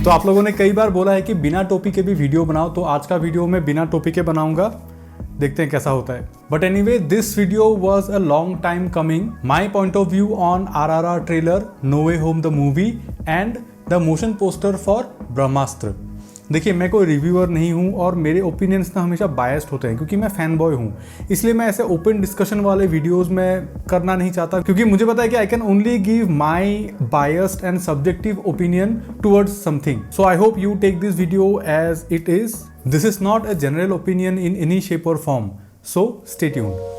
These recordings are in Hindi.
तो आप लोगों ने कई बार बोला है कि बिना टोपी के भी वीडियो बनाओ, तो आज का वीडियो मैं बिना टोपी के बनाऊंगा, देखते हैं कैसा होता है। But anyway, this video was a long time coming. My point of view on RRR trailer, no way home the movie and the motion poster for Brahmastra. देखिए, मैं कोई रिव्यूअर नहीं हूँ और मेरे ओपिनियंस ना हमेशा बायस्ड होते हैं क्योंकि मैं फैन बॉय हूँ, इसलिए मैं ऐसे ओपन डिस्कशन वाले वीडियोस में करना नहीं चाहता, क्योंकि मुझे पता है कि I can only give my biased and subjective opinion towards something. So I hope you take this video as it is. This is not a general opinion in any shape or form, so stay tuned.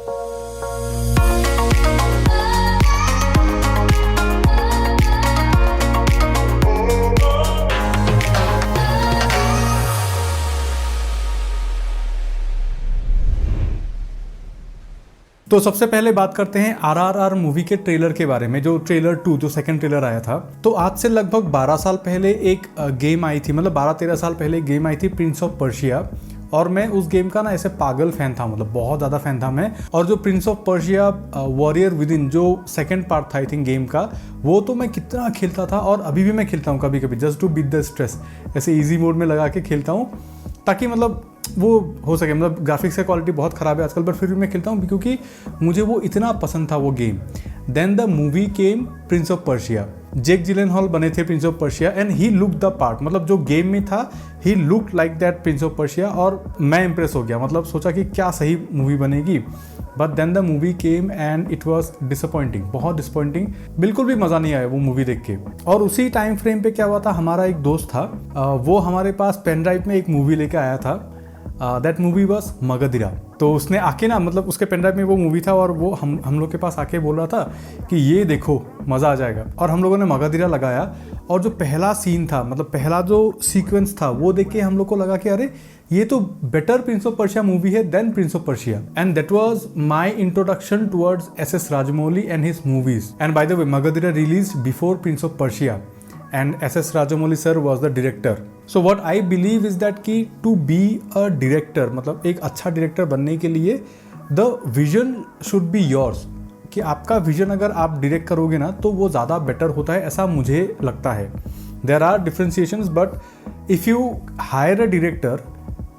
तो सबसे पहले बात करते हैं आरआरआर मूवी के ट्रेलर के बारे में, जो ट्रेलर 2, जो सेकंड ट्रेलर आया था। तो आज से लगभग 12 साल पहले एक गेम आई थी, मतलब 12-13 साल पहले एक गेम आई थी, प्रिंस ऑफ पर्शिया। और मैं उस गेम का ना ऐसे पागल फैन था, मतलब बहुत ज़्यादा फैन था मैं। और जो Prince of Persia warrior within, जो सेकंड पार्ट था आई थिंक गेम का, वो तो मैं कितना खेलता था और अभी भी मैं खेलता हूँ कभी कभी, just to beat the stress. ऐसे ईजी मोड में लगा के खेलता हूँ ताकि मतलब वो हो सके, मतलब ग्राफिक्स की क्वालिटी बहुत ख़राब है आजकल, पर फिर भी मैं खेलता हूँ क्योंकि मुझे वो इतना पसंद था वो game. Then the movie came prince of Persia. Jake Gyllenhaal बने थे prince of Persia and he look the part, मतलब जो गेम में था he look like that prince of Persia, और मैं इंप्रेस हो गया, मतलब सोचा कि क्या सही मूवी बनेगी। But then the movie came and it was disappointing, बहुत डिसअपॉइंटिंग, बिल्कुल भी मज़ा नहीं आया वो मूवी देख के। और उसी टाइम फ्रेम पे क्या हुआ था, हमारा एक दोस्त था, वो हमारे पास पेन ड्राइव में एक मूवी लेके आया था। That movie was Magadheera. तो उसने आके ना, मतलब उसके पेन ड्राइव में वो मूवी था और वो हम लोग के पास आके बोल रहा था कि ये देखो मज़ा आ जाएगा। और हम लोगों ने मगधिरा लगाया और जो पहला सीन था, मतलब पहला जो सीक्वेंस था, वो देख के हम लोग को लगा कि अरे ये तो better prince of Persia movie है than prince of Persia. And that was my introduction towards S Rajamouli and his movies. And by the way, Magadheera released before prince of Persia and S.S. Rajamouli sir was the director. So what I believe is that कि to be a director, मतलब एक अच्छा डायरेक्टर बनने के लिए the vision should be yours, कि आपका विजन अगर आप डायरेक्ट करोगे ना तो वो ज़्यादा बेटर होता है, ऐसा मुझे लगता है। There are differentiations, but if you hire a director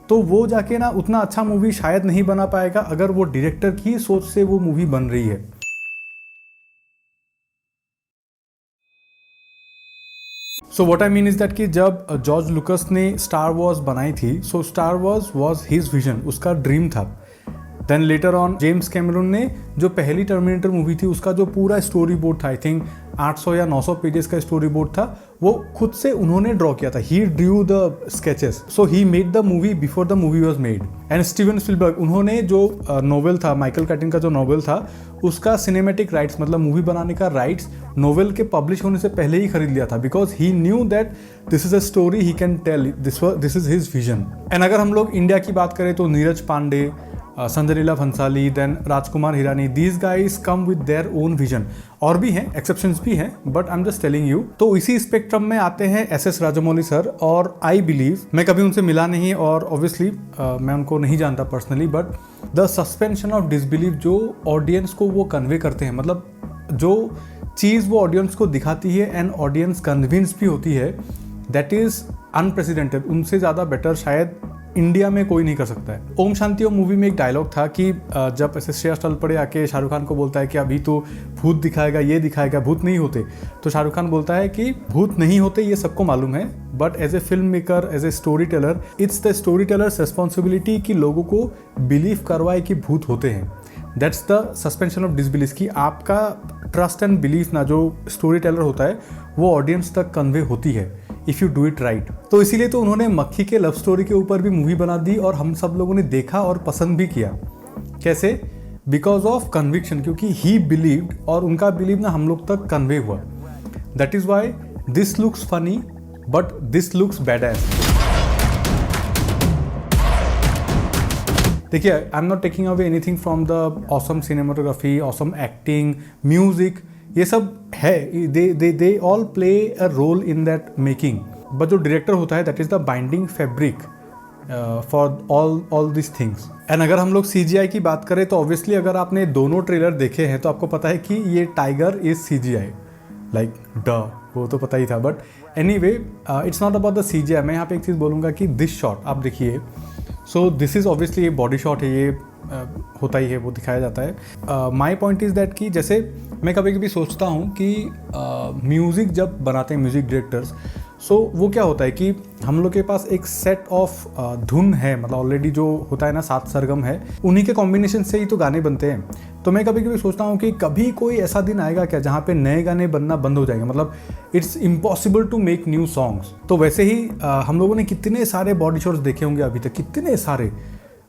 तो वो जाके ना उतना अच्छा मूवी शायद नहीं बना पाएगा अगर वो डायरेक्टर की सोच से वो मूवी बन रही है। So what I mean is that कि जब जॉर्ज लुकस ने स्टार वॉर्स बनाई थी, so Star Wars was his vision, उसका ड्रीम था। Then later on James Cameron ने जो पहली टर्मिनेटर मूवी थी उसका जो पूरा स्टोरी बोर्ड था, आई थिंक 800 या 900 पेजेस का स्टोरी बोर्ड था, वो खुद से उन्होंने ड्रॉ किया था। He drew the sketches, so he made the movie before the movie was made. And Steven Spielberg, उन्होंने जो नोवेल था, माइकल कैटिन का जो नोवेल था, उसका सिनेमेटिक राइट्स, मतलब मूवी बनाने का राइट्स नोवेल के पब्लिश होने से पहले ही खरीद लिया था, because he knew that this is a story he can tell, this is his vision. And अगर हम लोग इंडिया की बात करें तो Neeraj Pandey, Sanjay Leela Bhansali, then Rajkumar Hirani, these guys come with their own vision. और भी हैं, एक्सेप्शंस भी हैं, but I am just telling you. तो इसी स्पेक्ट्रम में आते हैं एस राजमौली सर, और आई बिलीव, मैं कभी उनसे मिला नहीं और ऑब्वियसली मैं उनको नहीं जानता personally, but the suspension of disbelieve जो ऑडियंस को वो कन्वे करते हैं, मतलब जो चीज़ वो ऑडियंस को दिखाती है एंड ऑडियंस कन्विंस भी होती है, दैट इज़ अनप्रेसिडेंटेड। उनसे ज़्यादा बेटर शायद इंडिया में कोई नहीं कर सकता है। ओम शांति ओम मूवी में एक डायलॉग था कि जब ऐसे श्रेयस तलपड़े आके शाहरुख खान को बोलता है कि अभी तो भूत दिखाएगा, ये दिखाएगा, भूत नहीं होते, तो शाहरुख खान बोलता है कि भूत नहीं होते ये सबको मालूम है, but as a film maker, as a story teller, it's the story teller's responsibility कि लोगों को बिलीव करवाए कि भूत होते हैं। That's the suspension of disbelief, कि आपका ट्रस्ट एंड बिलीफ ना जो स्टोरी टेलर होता है वो ऑडियंस तक कन्वे होती है if you do it right. तो इसीलिए तो उन्होंने मक्खी के लव स्टोरी के ऊपर भी मूवी बना दी और हम सब लोगों ने देखा और पसंद भी किया। कैसे? बिकॉज ऑफ कन्विक्शन, क्योंकि ही बिलीव्ड और उनका बिलीव ना हम लोग तक कन्वे हुआ। That is why this looks funny but this looks badass. देखिए, I am not taking away anything from the awesome cinematography, awesome acting, music, ये सब है, they all play a role in that making. But जो डायरेक्टर होता है that is the binding fabric for all this things. And अगर हम लोग CGI की बात करें तो ऑब्वियसली अगर आपने दोनों ट्रेलर देखे हैं तो आपको पता है कि ये टाइगर इज CGI, लाइक ड, वो तो पता ही था। But anyway it's not about the CGI। मैं यहाँ पे एक चीज़ बोलूँगा कि दिस शॉट आप देखिए, सो दिस इज़ ऑब्वियसली ये बॉडी शॉट है, ये होता ही है, वो दिखाया जाता है। माई पॉइंट इज़ दैट कि जैसे मैं कभी कभी सोचता हूँ कि म्यूज़िक जब बनाते हैं म्यूज़िक डायरेक्टर्स, सो वो क्या होता है कि हम लोग के पास एक सेट ऑफ धुन है, मतलब ऑलरेडी जो होता है ना 7 सरगम है, उन्हीं के कॉम्बिनेशन से ही तो गाने बनते हैं। तो मैं कभी कभी सोचता हूँ कि कभी कोई ऐसा दिन आएगा क्या जहाँ पे नए गाने बनना बंद हो जाएंगे, मतलब it's impossible to make new songs. तो वैसे ही हम लोगों ने कितने सारे बॉडी शॉट्स देखे होंगे अभी तक, कितने सारे,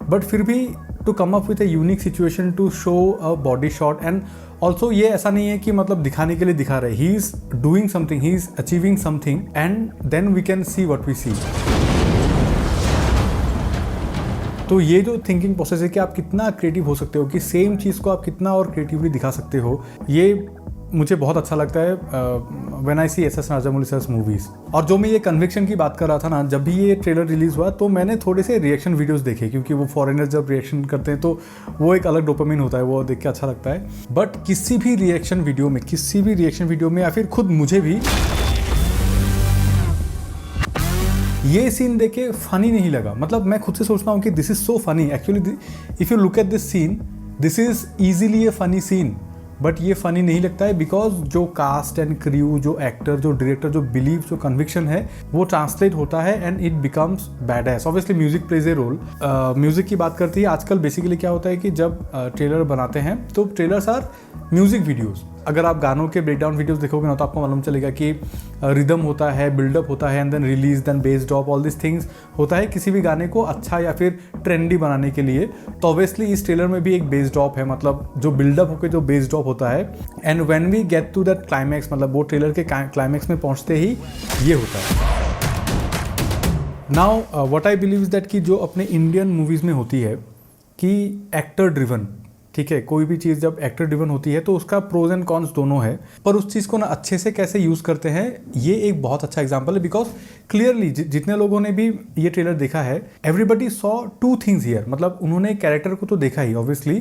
बट फिर भी to come up with a unique situation to show a body shot. And also ये ऐसा नहीं है कि मतलब दिखाने के लिए दिखा रहे, he is doing something, he is achieving something, and then we can see what we see. तो ये जो थिंकिंग प्रोसेस है कि आप कितना क्रिएटिव हो सकते हो, कि सेम चीज़ को आप कितना और क्रिएटिवली दिखा सकते हो, ये मुझे बहुत अच्छा लगता है when I see S S. Rajamouli sir's movies. और जो मैं ये कन्विक्शन की बात कर रहा था ना, जब भी ये ट्रेलर रिलीज़ हुआ तो मैंने थोड़े से रिएक्शन वीडियोस देखे, क्योंकि वो फॉरेनर्स जब रिएक्शन करते हैं तो वो एक अलग डोपामिन होता है, वो देख के अच्छा लगता है। बट किसी भी रिएक्शन वीडियो में या फिर खुद मुझे भी ये सीन देखे फनी नहीं लगा। मतलब मैं खुद से सोचता हूँ कि this is so funny actually, if you look at this scene, this is easily a funny scene, but ये फनी नहीं लगता है बिकॉज जो कास्ट एंड क्रू, जो एक्टर, जो डायरेक्टर, जो बिलीव, जो कन्विक्शन है, वो ट्रांसलेट होता है and it becomes badass. Obviously music plays a role. Music की बात करती है आजकल, बेसिकली क्या होता है कि जब ट्रेलर बनाते हैं तो ट्रेलर्स आर म्यूजिक वीडियोज़। अगर आप गानों के ब्रेकडाउन वीडियोस देखोगे ना तो आपको मालूम चलेगा कि रिदम होता है, बिल्डअप होता है, and then release, then bass drop, all this things होता है किसी भी गाने को अच्छा या फिर ट्रेंडी बनाने के लिए। तो ऑब्वियसली इस ट्रेलर में भी एक बेस ड्रॉप है, मतलब जो बिल्डअप होकर जो बेस ड्रॉप होता है, and when we get to that climax, मतलब वो ट्रेलर के क्लाइमैक्स में पहुंचते ही ये होता है। Now what I believe is that कि जो अपने इंडियन मूवीज़ में होती है कि एक्टर ड्रिवन, ठीक है, कोई भी चीज़ जब एक्टर ड्रिवन होती है तो उसका प्रोज एंड कॉन्स दोनों है, पर उस चीज़ को ना अच्छे से कैसे यूज़ करते हैं, ये एक बहुत अच्छा एग्जांपल है। बिकॉज क्लियरली जितने लोगों ने भी ये ट्रेलर देखा है, एवरीबडी सॉ 2 थिंग्स हियर, मतलब उन्होंने कैरेक्टर को तो देखा ही obviously,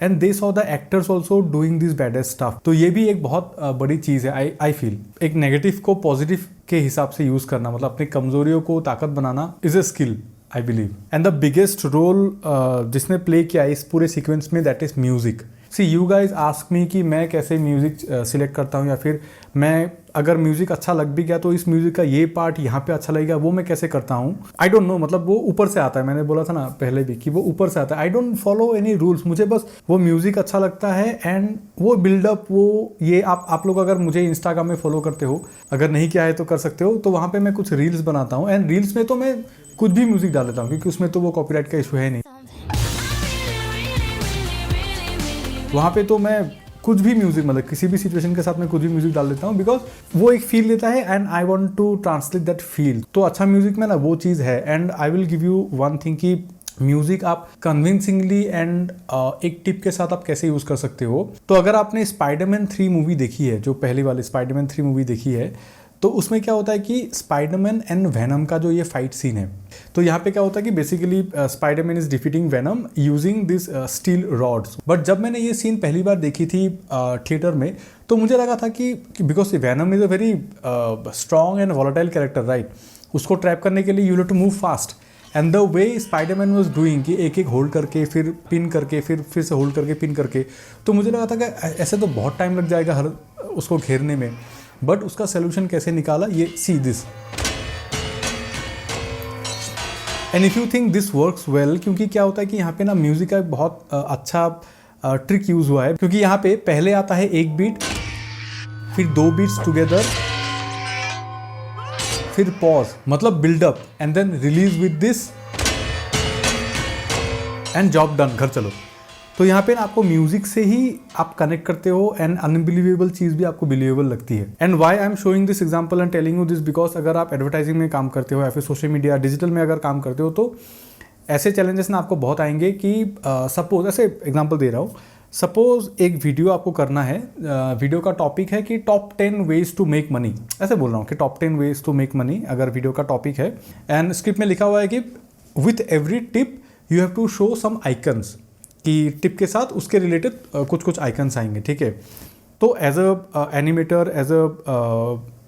and they saw the actors also doing this baddest stuff. तो ये भी एक बहुत बड़ी चीज़ है। आई फील एक नेगेटिव को पॉजिटिव के हिसाब से यूज़ करना, मतलब अपनी कमजोरियों को ताकत बनाना is a skill, I believe. And the biggest role जिसने प्ले किया इस पूरे सीक्वेंस में, that is music. See you guys ask me कि मैं कैसे म्यूजिक सिलेक्ट करता हूँ, या फिर मैं अगर म्यूजिक अच्छा लग भी गया तो इस म्यूजिक का ये पार्ट यहाँ पे अच्छा लगेगा, वो मैं कैसे करता हूँ। आई डोंट नो, मतलब वो ऊपर से आता है। मैंने बोला था ना पहले भी कि वो ऊपर से आता है। I don't follow any rules, मुझे बस वो म्यूजिक अच्छा लगता है एंड वो बिल्डअप, वो ये आप लोग अगर मुझे इंस्टाग्राम में फॉलो करते हो, अगर नहीं किया है तो कर सकते हो, तो वहाँ पे मैं कुछ रील्स बनाता हूँ, एंड रील्स में तो मैं कुछ भी म्यूजिक डाल देता हूँ, क्योंकि उसमें तो वो कॉपीराइट का इशू है नहीं। वहाँ पे तो मैं कुछ भी म्यूजिक, मतलब किसी भी सिचुएशन के साथ मैं कुछ भी म्यूजिक डाल देता हूँ, बिकॉज वो एक फील देता है and I want to translate that feel. तो अच्छा म्यूजिक में ना वो चीज़ है। And I will give you one thing कि म्यूजिक आप कन्विंसिंगली एंड एक टिप के साथ आप कैसे यूज़ कर सकते हो। तो अगर आपने स्पाइडरमैन 3 मूवी देखी है, जो पहली वाली स्पाइडरमैन 3 मूवी देखी है, तो उसमें क्या होता है कि स्पाइडरमैन एंड वेनम का जो ये फाइट सीन है, तो यहाँ पे क्या होता है कि basically Spiderman is defeating venom using this steel rods. But जब मैंने ये सीन पहली बार देखी थी थिएटर में, तो मुझे लगा था कि because Venom is a very strong and volatile character, right, उसको ट्रैप करने के लिए you have to move fast, and the way Spiderman was doing कि एक एक होल्ड करके फिर पिन करके फिर से होल्ड करके पिन करके, तो मुझे लगा था कि ऐसे तो बहुत टाइम लग जाएगा हर उसको घेरने में। बट उसका सोल्यूशन कैसे निकाला, ये see this. And if you think this works well, क्योंकि क्या होता है कि यहाँ पे ना म्यूजिक का बहुत अच्छा ट्रिक यूज हुआ है, क्योंकि यहाँ पे पहले आता है एक बीट, फिर 2 बीट्स टुगेदर, फिर पॉज, मतलब buildup, and then release with this and job done, घर चलो। तो यहाँ पे ना आपको म्यूजिक से ही आप कनेक्ट करते हो एंड अनबिलीवेबल चीज़ भी आपको बिलीवेबल लगती है। And why I am showing this example and telling you this, because अगर आप एडवर्टाइजिंग में काम करते हो या फिर सोशल मीडिया डिजिटल में अगर काम करते हो, तो ऐसे चैलेंजेस ना आपको बहुत आएंगे कि सपोज ऐसे एग्जाम्पल दे रहा हूँ, सपोज एक वीडियो आपको करना है, वीडियो का टॉपिक है कि top 10 ways to make money, ऐसे बोल रहा हूँ कि top 10 ways to make money अगर वीडियो का टॉपिक है, एंड स्क्रिप्ट में लिखा हुआ है कि with every tip you have to show some icons, कि टिप के साथ उसके रिलेटेड कुछ आइकन्स आएंगे, ठीक है। तो as a animator, as a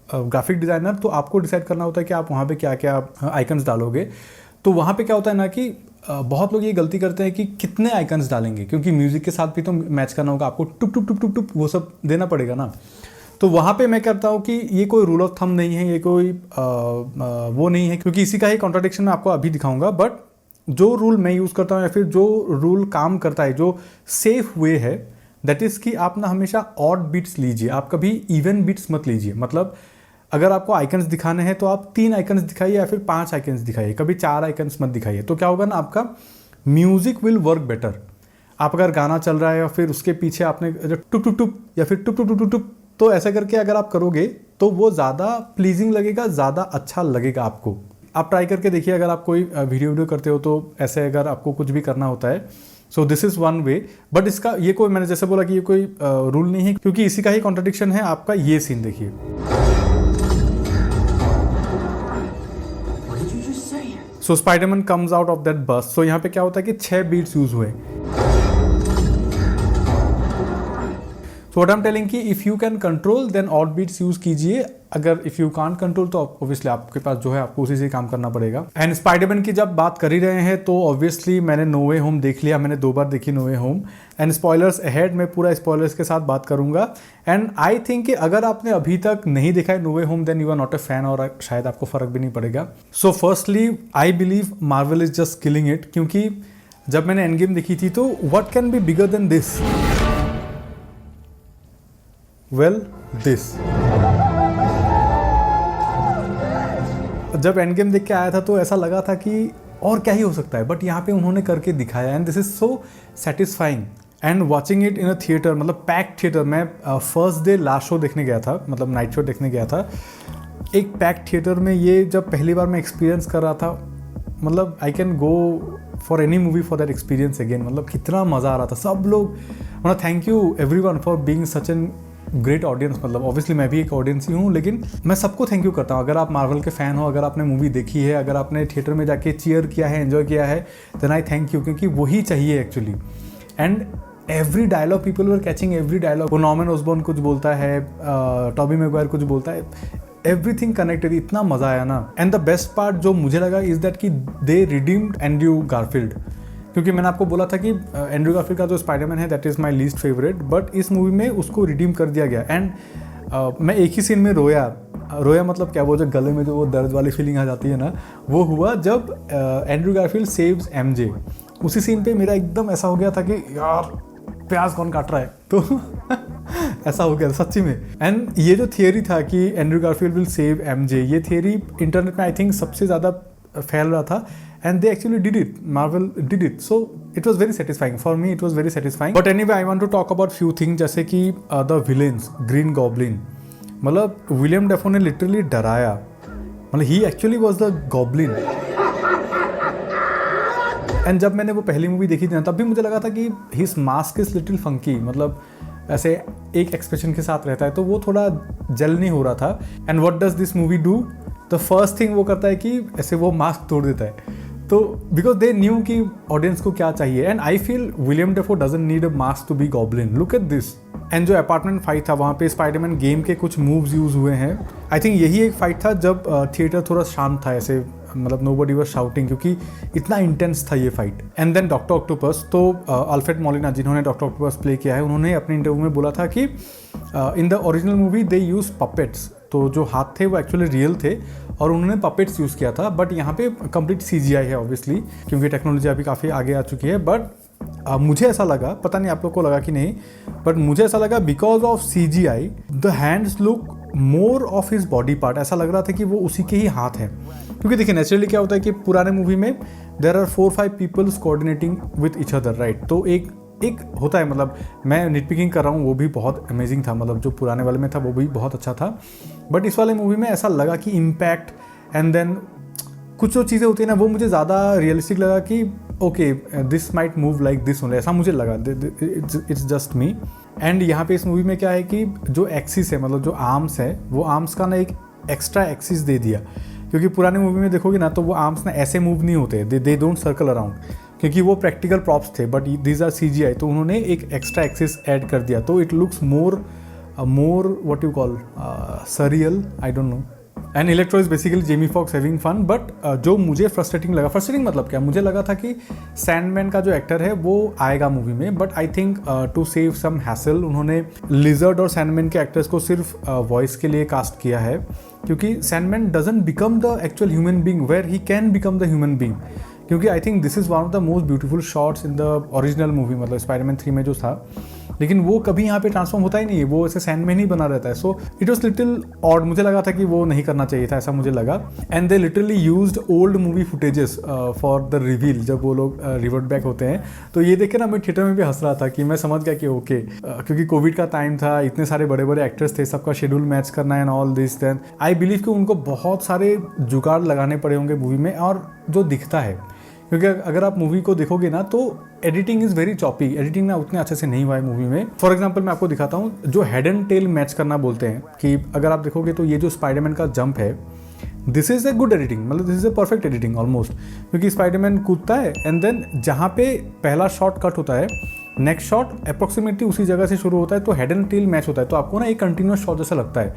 graphic designer, तो आपको डिसाइड करना होता है कि आप वहाँ पे क्या क्या आइकन्स डालोगे। तो वहाँ पे क्या होता है ना कि बहुत लोग ये गलती करते हैं कि कितने आइकन्स डालेंगे, क्योंकि म्यूज़िक के साथ भी तो मैच करना होगा, आपको टुप टुप टुप टुप टुप वो सब देना पड़ेगा ना। तो वहाँ पे मैं करता हूँ कि ये कोई रूल ऑफ थंब नहीं है, ये कोई वो नहीं है, क्योंकि इसी का ही कॉन्ट्राडिक्शन मैं आपको अभी दिखाऊंगा। बट जो रूल मैं यूज़ करता हूँ या फिर जो रूल काम करता है, जो सेफ वे है, दैट इज़ कि आप ना हमेशा ऑड बीट्स लीजिए, आप कभी इवन बीट्स मत लीजिए। मतलब अगर आपको आइकन्स दिखाने हैं तो आप 3 आइकन्स दिखाइए या फिर 5 आइकन्स दिखाइए, कभी 4 आइकन्स मत दिखाइए। तो क्या होगा ना, आपका म्यूजिक विल वर्क बेटर। आप अगर गाना चल रहा है या फिर उसके पीछे आपने टुप टुप टुप या फिर टुप टुप टुप टुप टुप, तो ऐसा करके अगर आप करोगे तो वो ज़्यादा प्लीजिंग लगेगा, ज़्यादा अच्छा लगेगा आपको। आप ट्राई करके देखिए, अगर आप कोई वीडियो करते हो तो ऐसे अगर आपको कुछ भी करना होता है, so this is one way. But इसका ये कोई, मैंने जैसे बोला कि ये कोई रूल नहीं है, क्योंकि इसी का ही कॉन्ट्रडिक्शन है आपका ये सीन। देखिए, so Spiderman comes out of that bus. So यहाँ पे क्या होता है कि 6 बीट्स यूज हुए। So what I am telling कि if you can control then odd beats use कीजिए, अगर इफ़ यू कांट कंट्रोल तो ऑब्वियसली आपके पास जो है आपको उसी से काम करना पड़ेगा। एंड स्पाइडरमैन की जब बात कर ही रहे हैं तो ऑब्वियसली मैंने नो वे होम देख लिया, मैंने 2 बार देखी no way home. And spoilers ahead, मैं पूरा स्पॉयलर्स के साथ बात करूंगा। एंड आई थिंक कि अगर आपने अभी तक नहीं देखा है no way home, then you are not a fan, और शायद आपको फर्क भी नहीं पड़ेगा। So firstly I believe Marvel is just killing it, क्योंकि जब मैंने एंड गेम देखी थी तो what can be bigger than this, well this. जब एंड गेम देख के आया था तो ऐसा लगा था कि और क्या ही हो सकता है, बट यहाँ पे उन्होंने करके दिखाया, and this is so satisfying. And watching it in a theatre, मतलब पैक्ड थिएटर। मैं फर्स्ट डे लास्ट शो देखने गया था, मतलब नाइट शो देखने गया था एक पैक्ड थिएटर में। ये जब पहली बार मैं एक्सपीरियंस कर रहा था, मतलब I can go for any movie for that experience again. मतलब कितना मज़ा आ रहा था, सब लोग, मतलब thank you everyone for being such an great audience. मतलब ऑब्वियसली मैं भी एक ऑडियंस ही हूँ, लेकिन मैं सबको थैंक यू करता हूँ। अगर आप मार्वल के फ़ैन हो, अगर आपने मूवी देखी है, अगर आपने थिएटर में जाके चीयर किया है, एंजॉय किया है, देन आई थैंक यू, क्योंकि वही चाहिए actually. And every dialogue, people were catching every dialogue. वो नॉर्मन ऑसबॉर्न कुछ बोलता है, टॉबी मैगवायर कुछ बोलता है, एवरीथिंग कनेक्टेड, इतना मज़ा आया ना। एंड द बेस्ट पार्ट जो मुझे लगा इज़ दैट कि दे रिडीम्ड एंड्रयू गारफील्ड, क्योंकि मैंने आपको बोला था कि एंड्रयू गारफील्ड का जो स्पाइडरमैन है that is my least favourite, but इस मूवी में उसको रिडीम कर दिया गया। एंड मैं एक ही सीन में रोया मतलब क्या, वो जो गले में जो वो दर्द वाली फीलिंग आ जाती है ना, वो हुआ जब एंड्रयू गारफील्ड सेव्स एमजे। उसी सीन पे मेरा एकदम ऐसा हो गया था कि यार प्याज कौन काट रहा है, तो ऐसा हो गया था सच्ची में। एंड ये जो थियरी था कि Andrew Garfield will save MJ, ये थियरी इंटरनेट में आई थिंक सबसे ज़्यादा फैल रहा था, and they actually did it. Marvel did it, so it was very satisfying for me. It was very satisfying. But anyway, I want to talk about few things, जैसे कि the villains, Green Goblin. मतलब विलियम डेफो ने लिटरली डराया, मतलब he actually was the Goblin. And जब मैंने वो पहली मूवी देखी थी ना, तब भी मुझे लगा था कि his mask is little funky, मतलब ऐसे एक एक्सप्रेशन के साथ रहता है, तो वो थोड़ा जल नहीं हो रहा था। And what does this movie do, the first thing वो करता है कि ऐसे वो मास्क तोड़ देता है, तो बिकॉज दे न्यू कि ऑडियंस को क्या चाहिए। And I feel William Dafoe doesn't need a mask to be Goblin, look at this. And जो अपार्टमेंट फाइट था, वहाँ पे स्पाइडरमैन गेम के कुछ मूव्स यूज हुए हैं। आई थिंक यही एक फाइट था जब थिएटर थोड़ा शांत था, ऐसे मतलब नोबडी वाज शाउटिंग, क्योंकि इतना इंटेंस था ये fight. And then Doctor Octopus, तो अल्फ्रेड मॉलिना जिन्होंने डॉक्टर ऑक्टोपस प्ले किया है, उन्होंने अपने इंटरव्यू में बोला था कि इन the original movie they use puppets, तो जो हाथ थे वो एक्चुअली रियल थे और उन्होंने पपेट्स यूज़ किया था। बट यहाँ पे कंप्लीट CGI है ऑब्वियसली, क्योंकि टेक्नोलॉजी अभी काफ़ी आगे आ चुकी है। बट मुझे ऐसा लगा, पता नहीं आप लोग को लगा कि नहीं, बट मुझे ऐसा लगा because of CGI the hands look more of his body part, ऐसा लग रहा था कि वो उसी के ही हाथ हैं। क्योंकि देखिए नेचुरली क्या होता है कि पुराने मूवी में there are 4-5 peoples coordinating with each other, right. तो एक होता है, मतलब मैं निटपिकिंग कर रहा हूँ, वो भी बहुत अमेजिंग था, मतलब जो पुराने वाले में था वो भी बहुत अच्छा था। बट इस वाले मूवी में ऐसा लगा कि इम्पैक्ट एंड देन कुछ जो चीज़ें होती है ना, वो मुझे ज़्यादा रियलिस्टिक लगा कि okay this might move like this only, ऐसा मुझे लगा। It's just me. एंड यहाँ पे इस मूवी में क्या है कि जो एक्सिस है, मतलब जो आर्म्स है, वो आर्म्स का ना एक एक्स्ट्रा एक्सिस दे दिया, क्योंकि पुराने मूवी में देखोगे ना तो वो आर्म्स ना ऐसे मूव नहीं होते, दे डोंट सर्कल अराउंड, क्योंकि वो प्रैक्टिकल प्रॉप्स थे, बट दीज आर CGI, तो उन्होंने एक एक्स्ट्रा एक्सिस ऐड कर दिया, तो it looks more more what you call surreal, I don't know. And Electro is basically Jamie Foxx having fun, but जो मुझे फ्रस्ट्रेटिंग लगा, फ्रस्ट्रेटिंग मतलब क्या, मुझे लगा था कि सैंडमैन का जो एक्टर है वो आएगा मूवी में, but I think to save some hassle उन्होंने लिजर्ड और सैंडमैन के एक्टर्स को सिर्फ वॉइस के लिए कास्ट किया है, क्योंकि Sandman doesn't become the actual human being where he can become the human being, क्योंकि I think this is one of the most beautiful shots in the original movie, मतलब स्पाइडरमैन 3 में जो था, लेकिन वो कभी यहाँ पे ट्रांसफॉर्म होता ही नहीं है, वो ऐसे सैंडमैन ही बना रहता है. So it was little odd, मुझे लगा था कि वो नहीं करना चाहिए था, ऐसा मुझे लगा. And they literally used old movie footages for the reveal, जब वो लोग रिवर्ट बैक होते हैं. तो ये देख के ना मैं थिएटर में भी हंस रहा था कि मैं समझ गया कि ओके, क्योंकि कोविड का टाइम था, इतने सारे बड़े बड़े एक्टर्स थे, सबका शेड्यूल मैच करना and all this, then I believe कि उनको बहुत सारे जुगाड़ लगाने पड़े होंगे मूवी में, और जो दिखता है, क्योंकि अगर आप मूवी को देखोगे ना तो editing is very choppy, editing ना उतने अच्छे से नहीं हुआ है मूवी में. फॉर एग्जांपल मैं आपको दिखाता हूँ, जो हेड एंड टेल मैच करना बोलते हैं, कि अगर आप देखोगे तो ये जो स्पाइडरमैन का जंप है, this is a good editing, मतलब this is a perfect editing almost, क्योंकि स्पाइडरमैन कूदता है एंड देन जहाँ पे पहला शॉट कट होता है, नेक्स्ट शॉट अप्रॉक्सीमेटली उसी जगह से शुरू होता है, तो हेड एंड टेल मैच होता है, तो आपको ना एक कंटिन्यूस शॉट जैसा लगता है.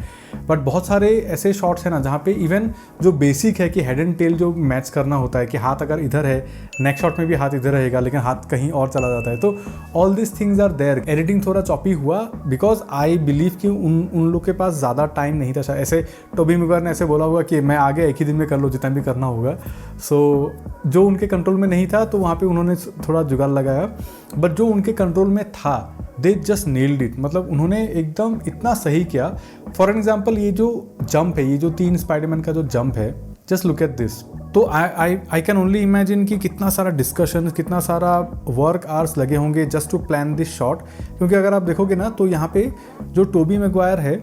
बट बहुत सारे ऐसे शॉट्स हैं ना जहाँ पे इवन जो बेसिक है कि हेड एंड टेल जो मैच करना होता है, कि हाथ अगर इधर है, नेक्स्ट शॉट में भी हाथ इधर रहेगा, लेकिन हाथ कहीं और चला जाता है, तो all this things are there. Editing थोड़ा चॉपी हुआ बिकॉज आई बिलीव कि उन लोग के पास ज़्यादा टाइम नहीं था. शायद ऐसे टोबी मैguire ने ऐसे बोला होगा कि मैं आगे एक ही दिन में कर लो जितना भी करना होगा. सो जो उनके कंट्रोल में नहीं था तो वहाँ पे उन्होंने थोड़ा जुगाड़ लगाया, बट जो उनके कंट्रोल में था दे जस्ट नेल्ड इट, मतलब उन्होंने एकदम इतना सही किया. फॉर एग्जाम्पल ये जो जंप है, ये जो 3 स्पाइडरमैन का जो जंप है, जस्ट लुक एट दिस. तो आई कैन ओनली इमेजिन कि कितना सारा डिस्कशन, कितना सारा वर्क आवर्स लगे होंगे just to plan this shot. क्योंकि अगर आप देखोगे ना तो यहाँ पे जो टोबी मैguire है,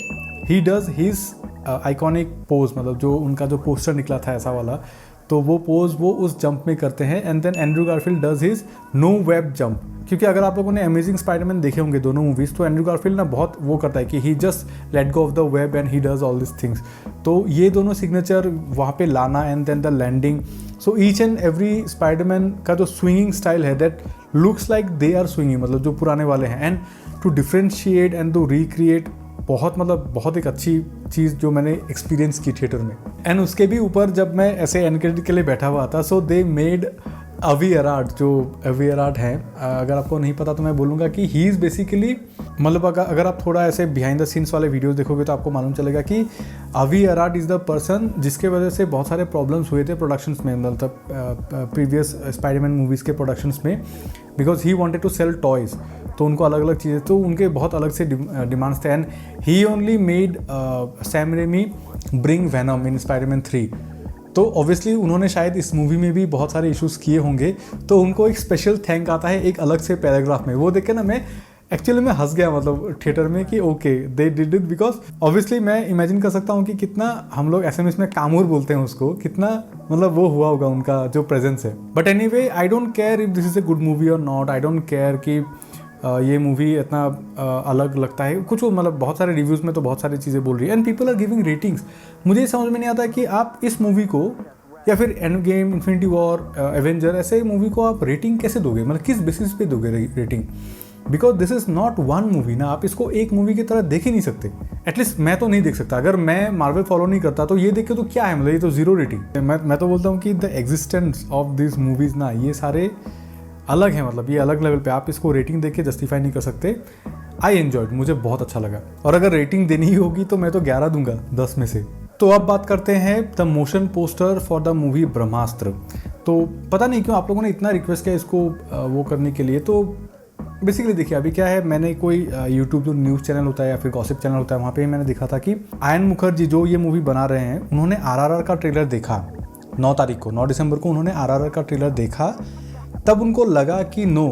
he does his iconic pose, मतलब जो उनका जो पोस्टर निकला था ऐसा वाला, तो वो पोज वो उस जंप में करते हैं. And then Andrew Garfield does his no web jump, क्योंकि अगर आप लोगों ने अमेजिंग स्पाइडरमैन देखे होंगे दोनों मूवीज़, तो एंड्रू गारफील्ड ना बहुत वो करता है कि he just let go of the web and he does all this things. तो ये दोनों सिग्नेचर वहाँ पे लाना and then the landing. So each and every Spiderman का जो स्विंगिंग स्टाइल है that looks like they are swinging, मतलब जो पुराने वाले हैं, and to differentiate and to recreate, बहुत मतलब बहुत एक अच्छी चीज़ जो मैंने एक्सपीरियंस की थिएटर में. एंड उसके भी ऊपर जब मैं ऐसे एंड क्रेडिट के लिए बैठा हुआ था, सो दे मेड अवी अराड, जो अवी अराड हैं, अगर आपको नहीं पता तो मैं बोलूँगा कि ही इज़ बेसिकली, मतलब अगर आप थोड़ा ऐसे बिहाइंड द सीन्स वाले वीडियोस देखोगे तो आपको मालूम चलेगा कि अवी अराड इज़ द पर्सन जिसके वजह से बहुत सारे प्रॉब्लम्स हुए थे प्रोडक्शंस में, मतलब प्रीवियस स्पाइडरमैन मूवीज़ के प्रोडक्शंस में, because he wanted to sell toys. तो उनको अलग अलग चीज़ें, तो उनके बहुत अलग से डिमांड्स थे. And he only made Sam Raimi bring venom in Spiderman 3. तो ऑब्वियसली उन्होंने शायद इस मूवी में भी बहुत सारे इश्यूज़ किए होंगे, तो उनको एक स्पेशल थैंक आता है एक अलग से पैराग्राफ में. वो देख के ना मैं एक्चुअली में हंस गया, मतलब थिएटर में, कि okay they did it, because obviously मैं इमेजिन कर सकता हूँ कि कितना हम लोग SMS में कामूर बोलते हैं उसको, कितना मतलब वो हुआ होगा उनका जो प्रेजेंस है. But anyway I don't care if this is a good movie और नॉट, आई डोंट केयर कि ये मूवी इतना अलग लगता है कुछ, मतलब बहुत सारे रिव्यूज़ में तो बहुत सारी चीज़ें बोल रही है and people are giving ratings. मुझे समझ में नहीं आता कि आप इस मूवी को या फिर end game, infinity war, Avenger, ऐसे मूवी को आप रेटिंग कैसे दोगे, मतलब किस बेसिस पे दोगे rating, because this is not one movie ना. आप इसको एक मूवी की तरह देख ही नहीं सकते, एटलीस्ट मैं तो नहीं देख सकता. अगर मैं मार्वल फॉलो नहीं करता तो ये देख के तो क्या है, मतलब ये तो जीरो रेटिंग. मैं तो बोलता हूँ कि the existence of this movies ना, ये सारे अलग है, मतलब ये अलग लेवल पे, आप इसको रेटिंग देख के जस्टिफाई नहीं कर सकते. आई एन्जॉयड, मुझे बहुत अच्छा लगा, और अगर रेटिंग देनी ही होगी तो मैं तो 11 दूंगा 10 में से. तो अब बात करते हैं the motion poster for the movie Brahmastra. तो पता नहीं क्यों आप लोगों ने इतना रिक्वेस्ट किया इसको वो करने के लिए. तो बेसिकली देखिए अभी क्या है, मैंने कोई यूट्यूब जो न्यूज़ चैनल होता है या फिर गॉसिप चैनल होता है, वहाँ पे मैंने देखा था कि आयन मुखर्जी जो ये मूवी बना रहे हैं, उन्होंने RRR का ट्रेलर देखा 9 तारीख को, 9 दिसंबर को उन्होंने RRR का ट्रेलर देखा. तब उनको लगा कि no,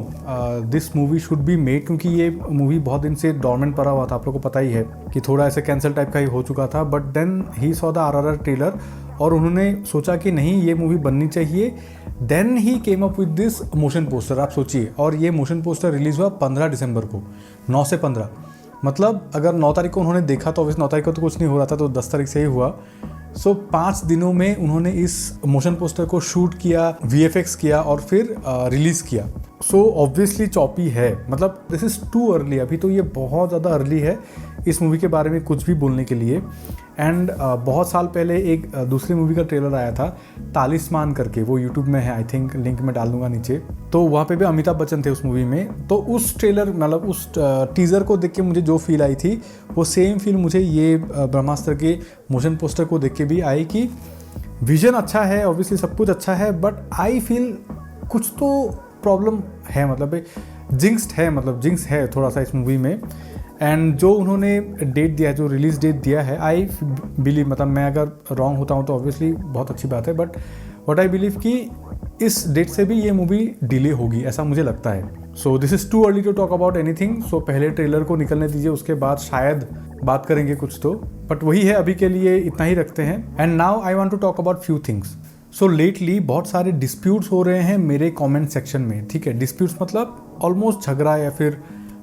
this movie should be made, क्योंकि ये मूवी बहुत दिन से डॉर्मेंट पड़ा हुआ था, आप लोगों को पता ही है कि थोड़ा ऐसे कैंसिल टाइप का ही हो चुका था. But then he saw the RRR trailer और उन्होंने सोचा कि नहीं ये मूवी बननी चाहिए. Then he came up with this motion poster. आप सोचिए, और ये मोशन पोस्टर रिलीज़ हुआ 15 दिसंबर को, 9 से 15, मतलब अगर 9 तारीख को उन्होंने देखा तो ऑब्वियसली 9 तारीख को तो कुछ नहीं हो रहा था, तो 10 तारीख से ही हुआ. सो 5 दिनों में उन्होंने इस मोशन पोस्टर को शूट किया, VFX किया और फिर रिलीज़ किया. सो ऑब्वियसली चॉपी है, मतलब दिस इज़ टू अर्ली. अभी तो ये बहुत ज़्यादा अर्ली है इस मूवी के बारे में कुछ भी बोलने के लिए। एंड बहुत साल पहले एक दूसरी मूवी का ट्रेलर आया था तालिस्मान करके, वो यूट्यूब में है, आई थिंक लिंक में डाल दूंगा नीचे। तो वहाँ पे भी अमिताभ बच्चन थे उस मूवी में। तो उस ट्रेलर मतलब उस टीज़र को देख के मुझे जो फील आई थी वो सेम फील मुझे ये ब्रह्मास्त्र के मोशन पोस्टर को देख के भी आई कि विजन अच्छा है, ऑब्वियसली सब कुछ अच्छा है, बट आई फील कुछ तो प्रॉब्लम है, मतलब जिंक्स है थोड़ा सा इस मूवी में। एंड जो उन्होंने डेट दिया है, जो रिलीज़ डेट दिया है, आई बिलीव, मतलब मैं अगर रॉन्ग होता हूँ तो ऑब्वियसली बहुत अच्छी बात है, बट व्हाट आई बिलीव कि इस डेट से भी ये मूवी डिले होगी, ऐसा मुझे लगता है। So this is too early to talk about anything. So पहले ट्रेलर को निकलने दीजिए, उसके बाद शायद बात करेंगे कुछ तो, बट वही है, अभी के लिए इतना ही रखते हैं। And now I want to talk about few things. So lately बहुत सारे डिस्प्यूट्स हो रहे हैं मेरे कमेंट सेक्शन में, ठीक है। डिस्प्यूट्स मतलब ऑलमोस्ट झगड़ा या फिर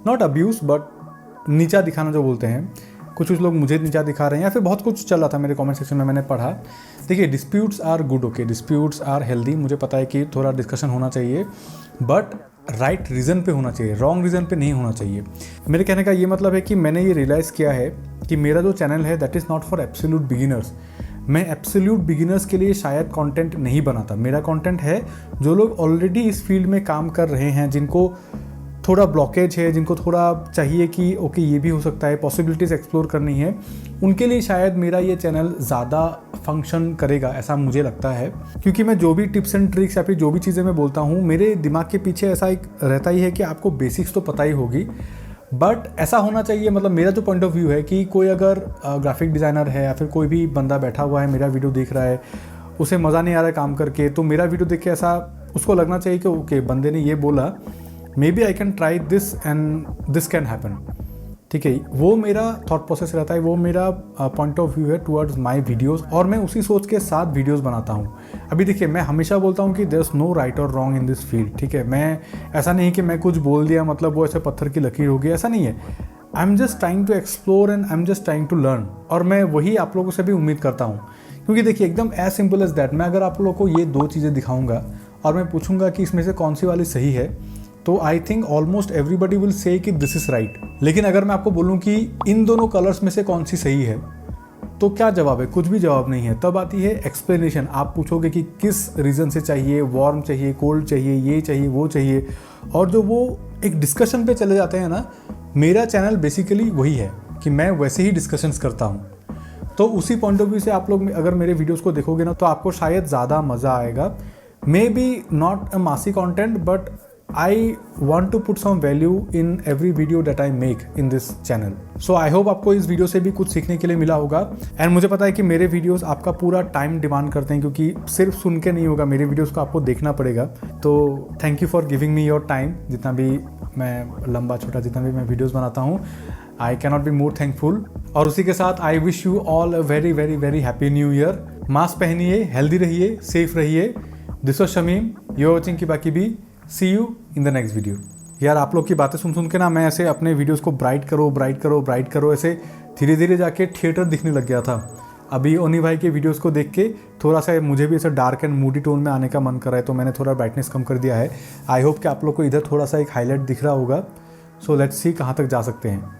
नॉट अब्यूज़ बट नीचा दिखाना जो बोलते हैं। कुछ लोग मुझे नीचा दिखा रहे हैं या फिर बहुत कुछ चल रहा था मेरे कमेंट सेक्शन में, मैंने पढ़ा। देखिए, disputes are good, okay, disputes are healthy. मुझे पता है कि थोड़ा डिस्कशन होना चाहिए, बट राइट रीज़न पे होना चाहिए, रॉन्ग रीज़न पे नहीं होना चाहिए। मेरे कहने का ये मतलब है कि मैंने ये रियलाइज़ किया है कि मेरा जो चैनल है that is not for absolute beginners. मैं एब्सोल्यूट बिगिनर्स के लिए शायद कंटेंट नहीं बनाता। मेरा कंटेंट है जो लोग ऑलरेडी इस फील्ड में काम कर रहे हैं, जिनको थोड़ा ब्लॉकेज है, जिनको थोड़ा चाहिए कि ओके ये भी हो सकता है, पॉसिबिलिटीज़ एक्सप्लोर करनी है, उनके लिए शायद मेरा ये चैनल ज़्यादा फंक्शन करेगा, ऐसा मुझे लगता है। क्योंकि मैं जो भी टिप्स एंड ट्रिक्स या फिर जो भी चीज़ें मैं बोलता हूँ, मेरे दिमाग के पीछे ऐसा एक रहता ही है कि आपको बेसिक्स तो पता ही होगी, बट ऐसा होना चाहिए, मतलब मेरा जो पॉइंट ऑफ व्यू है कि कोई अगर ग्राफिक डिज़ाइनर है या फिर कोई भी बंदा बैठा हुआ है मेरा वीडियो देख रहा है, उसे मज़ा नहीं आ रहा है काम करके, तो मेरा वीडियो देख के ऐसा उसको लगना चाहिए कि ओके बंदे ने ये बोला, maybe I can try this and this can happen, ठीक है। वो मेरा थॉट प्रोसेस रहता है, वो मेरा पॉइंट ऑफ व्यू है टुवर्ड्स माय वीडियोस, और मैं उसी सोच के साथ वीडियोस बनाता हूँ। अभी देखिए, मैं हमेशा बोलता हूँ कि देयर इज नो राइट और रॉन्ग इन दिस फील्ड, ठीक है। मैं ऐसा नहीं कि मैं कुछ बोल दिया मतलब वो ऐसे पत्थर की लकीर होगी, ऐसा नहीं है। I am just trying to explore and I am just trying to learn, और मैं वही आप लोगों से भी उम्मीद करता हूँ। क्योंकि देखिए, एकदम एज सिंपल एज दैट, मैं अगर आप लोगों को ये दो चीज़ें दिखाऊंगा और मैं पूछूंगा कि इसमें से कौन सी वाली सही है, तो I think almost everybody will say कि दिस इज राइट। लेकिन अगर मैं आपको बोलूं कि इन दोनों कलर्स में से कौन सी सही है, तो क्या जवाब है? कुछ भी जवाब नहीं है। तब आती है एक्सप्लेनेशन। आप पूछोगे कि किस रीज़न से चाहिए, वार्म चाहिए, कोल्ड चाहिए, ये चाहिए, वो चाहिए, और जो वो एक डिस्कशन पे चले जाते हैं ना, मेरा चैनल बेसिकली वही है कि मैं वैसे ही डिस्कशंस करता हूँ। तो उसी पॉइंट ऑफ व्यू से आप लोग अगर मेरे वीडियोज़ को देखोगे ना, तो आपको शायद ज़्यादा मज़ा आएगा। मे बी नॉट अ मासी content, but I want to put some value in every video that I make in this channel. So I hope आपको इस वीडियो से भी कुछ सीखने के लिए मिला होगा। एंड मुझे पता है कि मेरे वीडियोस आपका पूरा टाइम डिमांड करते हैं, क्योंकि सिर्फ सुन के नहीं होगा, मेरे वीडियोस को आपको देखना पड़ेगा। तो thank you for giving me your time. जितना भी मैं लंबा छोटा जितना भी मैं वीडियोज़ बनाता हूँ, I cannot be more thankful. और उसी के साथ I wish you all a very very very happy new year. Mask पहनिए, हेल्दी रहिए, सेफ रहिए। This was Shamim, you are watching की बाकी भी। See you in the next video. यार, आप लोग की बातें सुन के ना मैं ऐसे अपने वीडियोस को ब्राइट करो ऐसे धीरे धीरे जाके थिएटर दिखने लग गया था। अभी ओनी भाई के वीडियोस को देख के थोड़ा सा मुझे भी ऐसे डार्क एंड मूडी टोन में आने का मन कर रहा है, तो मैंने थोड़ा ब्राइटनेस कम कर दिया है। आई होप कि आप लोग को इधर थोड़ा सा एक हाईलाइट दिख रहा होगा। सो लेट्स सी कहाँ तक जा सकते हैं।